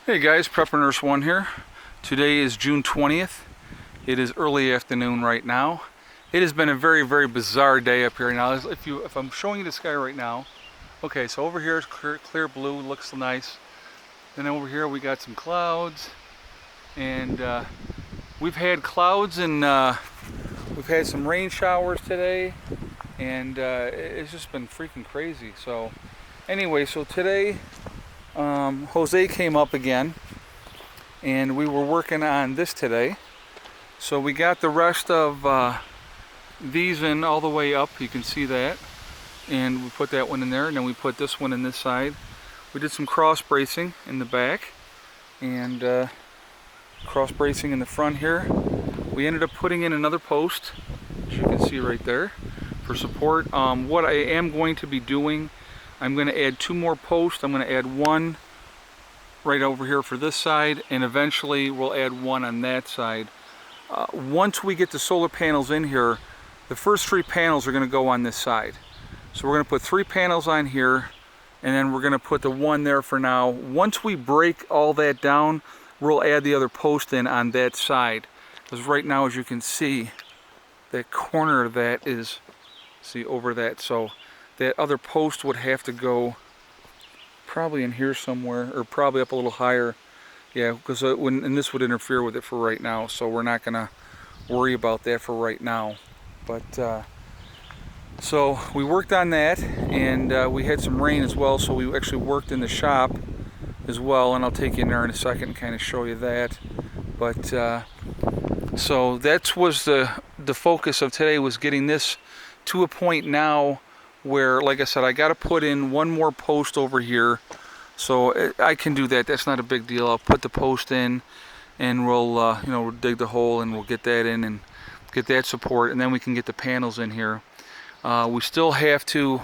Hey guys, Prepper Nurse 1 here. Today is June 20th. It is early afternoon right now. It has been a very bizarre day up here. Now, if I'm showing you the sky right now, okay, so over here is clear blue, looks nice. Then over here we got some clouds, and we've had clouds and we've had some rain showers today, and it's just been freaking crazy. So anyway, so today Jose came up again, and we were working on this today. So we got the rest of these in all the way up, you can see that, and we put that one in there, and then we put this one in this side. We did some cross bracing in the back and cross bracing in the front here. We ended up putting in another post, as you can see right there, for support. What I am going to be doing, I'm going to add 2 more posts. I'm going to add one right over here for this side, and eventually we'll add one on that side. Once we get the solar panels in here, the first 3 panels are going to go on this side. So we're going to put 3 panels on here, and then we're going to put the one there for now. Once we break all that down, we'll add the other post in on that side. Because right now, as you can see, that corner of that is, see, over that. So that other post would have to go probably in here somewhere, or probably up a little higher. Yeah, because and this would interfere with it for right now, so we're not going to worry about that for right now. But so we worked on that, and we had some rain as well, so we actually worked in the shop as well, and I'll take you in there in a second and kind of show you that. But so that was the focus of today, was getting this to a point now where, like I said, I got to put in one more post over here. So I can do that. That's not a big deal. I'll put the post in, and we'll we'll dig the hole, and we'll get that in and get that support, and then we can get the panels in here. We still have to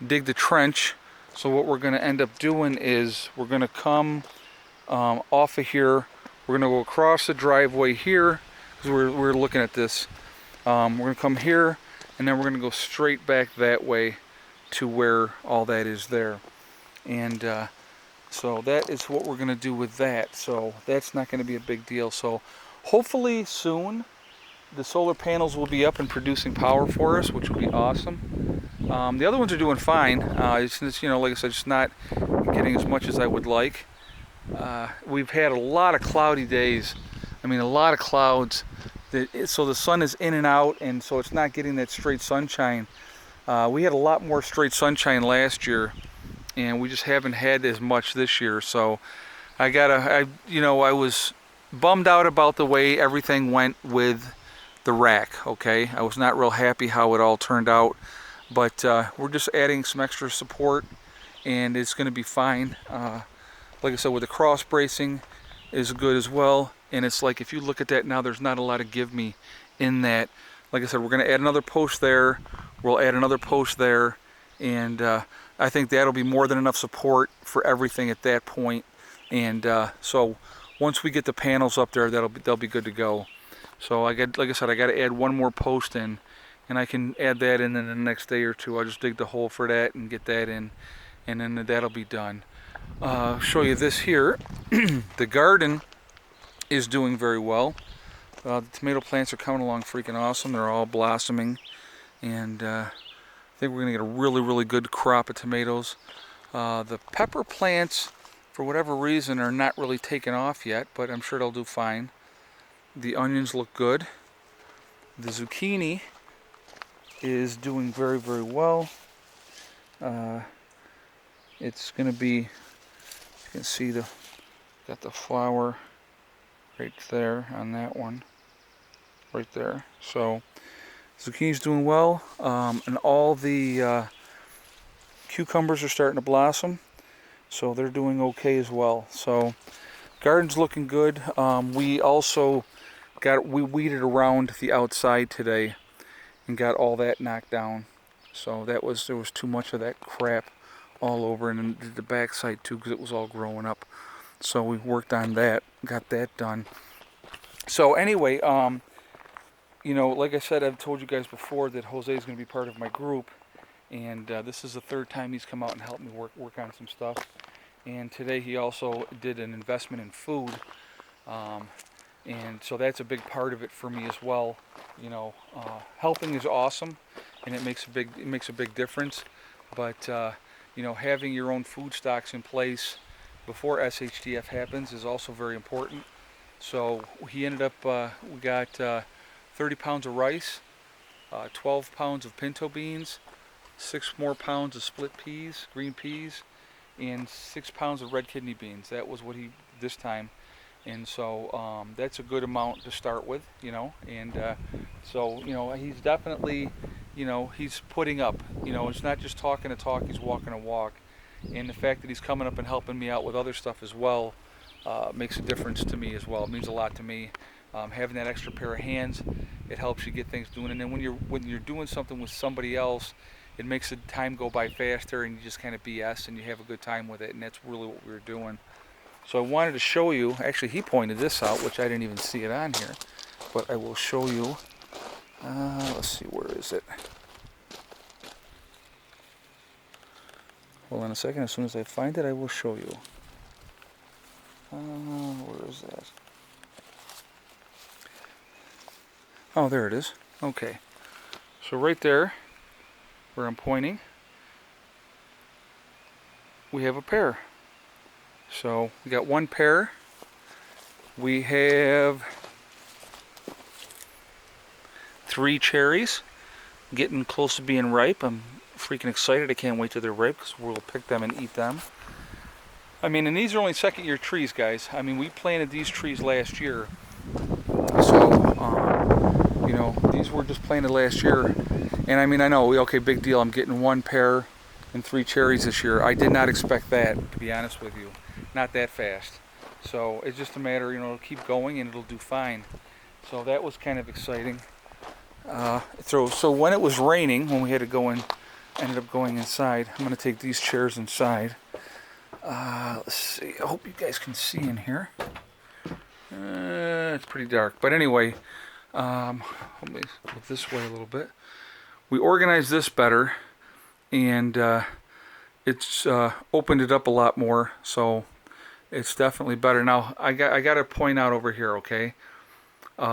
dig the trench. So what we're going to end up doing is we're going to come off of here. We're going to go across the driveway here, because we're looking at this. We're going to come here, and then we're going to go straight back that way to where all that is there. And so that is what we're going to do with that. So that's not going to be a big deal. So hopefully soon the solar panels will be up and producing power for us, which will be awesome. The other ones are doing fine. It's like I said, just not getting as much as I would like. We've had a lot of cloudy days. I mean, a lot of clouds. So the sun is in and out, and so it's not getting that straight sunshine. We had a lot more straight sunshine last year, and we just haven't had as much this year. So I was bummed out about the way everything went with the rack. Okay, I was not real happy how it all turned out, but we're just adding some extra support, and it's going to be fine. Like I said, with the cross bracing is good as well. And it's like, if you look at that now, there's not a lot of give me in that. Like I said, we're going to add another post there. We'll add another post there, and I think that'll be more than enough support for everything at that point. And so once we get the panels up there, they'll be good to go. So like I said, I got to add one more post in, and I can add that in the next day or two. I'll just dig the hole for that and get that in, and then that'll be done. Show you this here. The garden is doing very well. The tomato plants are coming along freaking awesome. They're all blossoming, and I think we're going to get a really good crop of tomatoes. The pepper plants, for whatever reason, are not really taking off yet, but I'm sure they'll do fine. The onions look good. The zucchini is doing very well. It's going to be, you can see got the flower right there on that one, right there. So zucchini's doing well, and all the cucumbers are starting to blossom, so they're doing okay as well. So garden's looking good. We also we weeded around the outside today and got all that knocked down. So there was too much of that crap all over, and the backside too, because it was all growing up. So we worked on that, got that done. So anyway, like I said, I've told you guys before that Jose is going to be part of my group, and this is the 3rd time he's come out and helped me work on some stuff. and today he also did an investment in food, and so that's a big part of it for me as well. You know, helping is awesome, and it makes a big difference. But you know, having your own food stocks in place before SHTF happens is also very important. So he ended up, we got 30 pounds of rice, 12 pounds of pinto beans, 6 more pounds of split peas, green peas, and 6 pounds of red kidney beans. That was what he this time, and so that's a good amount to start with, you know. And so you know, he's definitely, you know, he's putting up. You know, it's not just talking a talk; he's walking a walk. And the fact that he's coming up and helping me out with other stuff as well makes a difference to me as well. It means a lot to me. Having that extra pair of hands, it helps you get things doing. And then when you're doing something with somebody else, it makes the time go by faster, and you just kind of BS and you have a good time with it. And that's really what we were doing. So I wanted to show you. Actually, he pointed this out, which I didn't even see it on here, but I will show you. Let's see, where is it? Hold on a second. As soon as I find it, I will show you. Where is that? Oh, there it is. Okay. So right there, where I'm pointing, we have a pear. So we got one pear. We have 3 cherries, getting close to being ripe. I'm freaking excited. I can't wait till they're ripe because we'll pick them and eat them. I mean, and these are only second-year trees, guys. I mean, we planted these trees last year. So, you know, these were just planted last year. And I mean, I know, okay, big deal. I'm getting 1 pear and 3 cherries this year. I did not expect that, to be honest with you. Not that fast. So it's just a matter, you know, it'll keep going and it'll do fine. So that was kind of exciting. So when it was raining, when we had to go in, ended up going inside. I'm going to take these chairs inside. Let's see. I hope you guys can see in here. It's pretty dark. But anyway, let me go this way a little bit. We organized this better, and it's opened it up a lot more. So it's definitely better. Now, I got to point out over here, okay?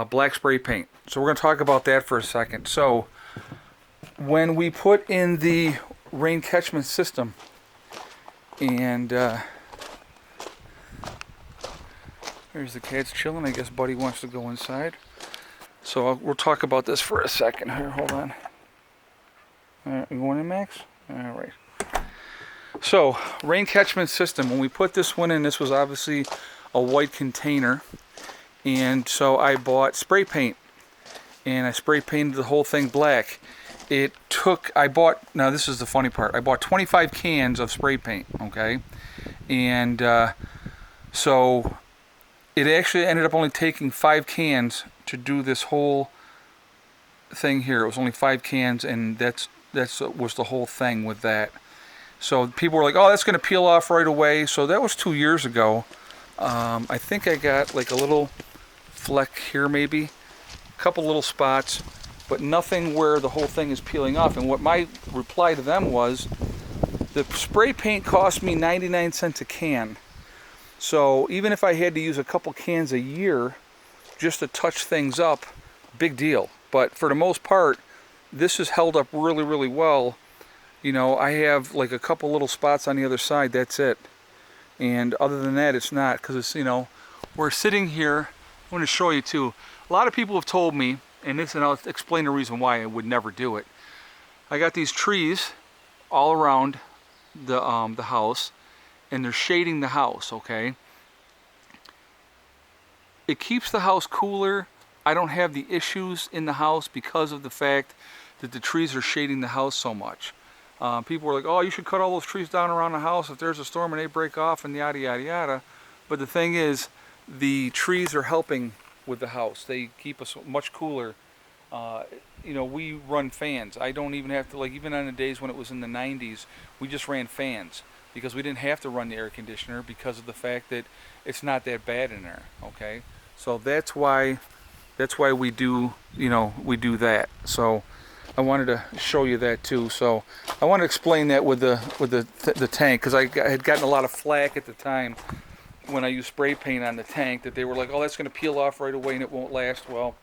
Black spray paint. So we're going to talk about that for a second. So when we put in the rain catchment system, and there's the cats chilling. I guess Buddy wants to go inside. So we'll talk about this for a second. Here, hold on. You going in, Max? All right. So rain catchment system. When we put this one in, this was obviously a white container, and so I bought spray paint, and I spray painted the whole thing black. Now this is the funny part, I bought 25 cans of spray paint, okay? And so it actually ended up only taking 5 cans to do this whole thing here. It was only 5 cans, and that was the whole thing with that. So people were like, oh, that's going to peel off right away. So that was 2 years ago. I think I got like a little fleck here maybe, a couple little spots, but nothing where the whole thing is peeling off. And what my reply to them was, the spray paint cost me 99 cents a can. So even if I had to use a couple cans a year just to touch things up, big deal. But for the most part, this is held up really, really well. You know, I have like a couple little spots on the other side, that's it. And other than that, it's not, because it's, you know, we're sitting here. I'm going to show you too. A lot of people have told me, and I'll explain the reason why I would never do it. I got these trees all around the house, and they're shading the house, okay? It keeps the house cooler. I don't have the issues in the house because of the fact that the trees are shading the house so much. People were like, oh, you should cut all those trees down around the house if there's a storm and they break off and yada, yada, yada. But the thing is, the trees are helping with the house. They keep us much cooler. You know, we run fans. I don't even have to, like, even on the days when it was in the 90s, we just ran fans because we didn't have to run the air conditioner because of the fact that it's not that bad in there, okay? So that's why we do, you know, we do that. So I wanted to show you that too. So I want to explain that with the tank, because I had gotten a lot of flack at the time when I used spray paint on the tank, that they were like, oh, that's going to peel off right away and it won't last. Well,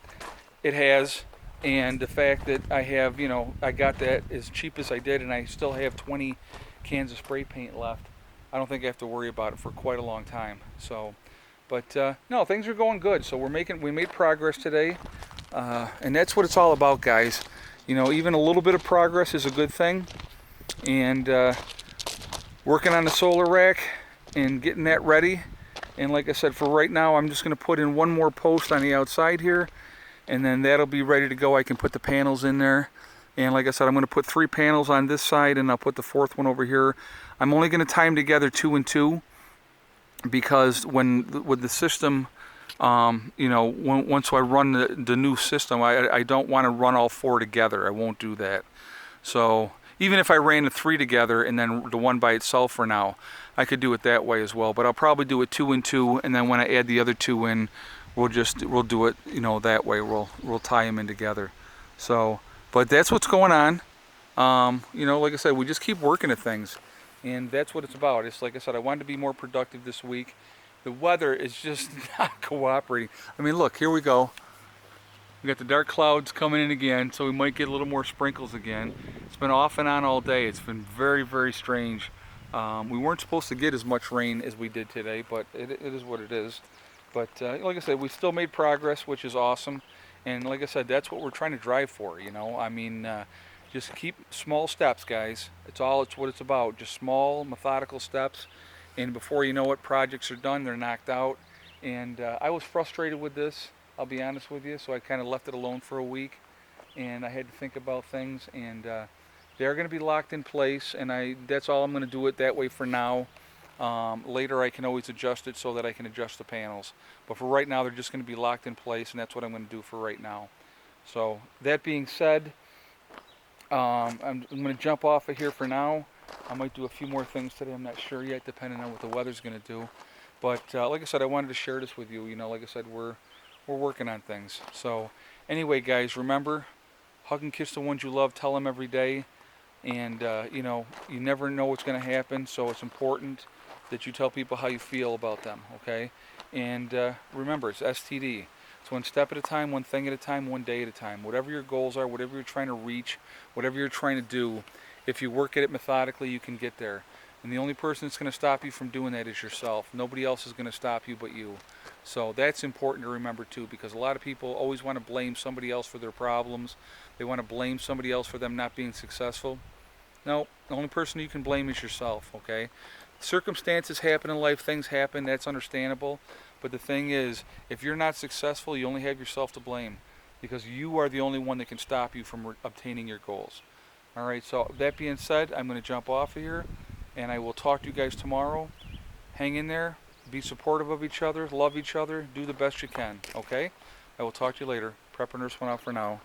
it has. And the fact that I have, I got that as cheap as I did, and I still have 20 cans of spray paint left. I don't think I have to worry about it for quite a long time. So, but no, things are going good. So we made progress today, and that's what it's all about, guys. Even a little bit of progress is a good thing. And working on the solar rack and getting that ready. And like I said, for right now, I'm just going to put in one more post on the outside here, and then that'll be ready to go. I can put the panels in there. And like I said, I'm going to put 3 panels on this side, and I'll put the 4th one over here. I'm only going to tie them together 2 and 2, because with the system, once I run the new system, I don't want to run all 4 together. I won't do that. So even if I ran the 3 together and then the 1 by itself for now, I could do it that way as well. But I'll probably do it 2 and 2, and then when I add the other 2 in, we'll do it that way. We'll tie them in together. So, but that's what's going on. Like I said, we just keep working at things, and that's what it's about. It's like I said, I wanted to be more productive this week. The weather is just not cooperating. I mean, look, here we go. We got the dark clouds coming in again, so we might get a little more sprinkles again. It's been off and on all day. It's been very, very strange. We weren't supposed to get as much rain as we did today, but it is what it is. But like I said, we still made progress, which is awesome. And like I said, that's what we're trying to drive for, I mean, just keep small steps, guys. It's what it's about. Just small, methodical steps. And before you know it, projects are done. They're knocked out. And I was frustrated with this, I'll be honest with you. So I kind of left it alone for a week. And I had to think about things. And they're going to be locked in place. And that's all I'm going to do it that way for now. Later I can always adjust it so that I can adjust the panels. But for right now, they're just going to be locked in place, and that's what I'm going to do for right now. So that being said, I'm going to jump off of here for now. I might do a few more things today. I'm not sure yet, depending on what the weather's going to do. But like I said, I wanted to share this with you. Like I said, we're working on things. So anyway, guys, remember, hug and kiss the ones you love. Tell them every day. And you never know what's going to happen, so it's important that you tell people how you feel about them, okay? And remember, it's STD. It's one step at a time, one thing at a time, one day at a time. Whatever your goals are, whatever you're trying to reach, whatever you're trying to do, if you work at it methodically, you can get there. And the only person that's going to stop you from doing that is yourself. Nobody else is going to stop you but you. So that's important to remember too, because a lot of people always want to blame somebody else for their problems. They want to blame somebody else for them not being successful. No, the only person you can blame is yourself, okay? Circumstances happen in life, things happen, that's understandable. But the thing is, if you're not successful, you only have yourself to blame, because you are the only one that can stop you from obtaining your goals. All right, so that being said, I'm going to jump off of here, and I will talk to you guys tomorrow. Hang in there, be supportive of each other, love each other, do the best you can, okay? I will talk to you later. Prepper Nurse 1 out for now.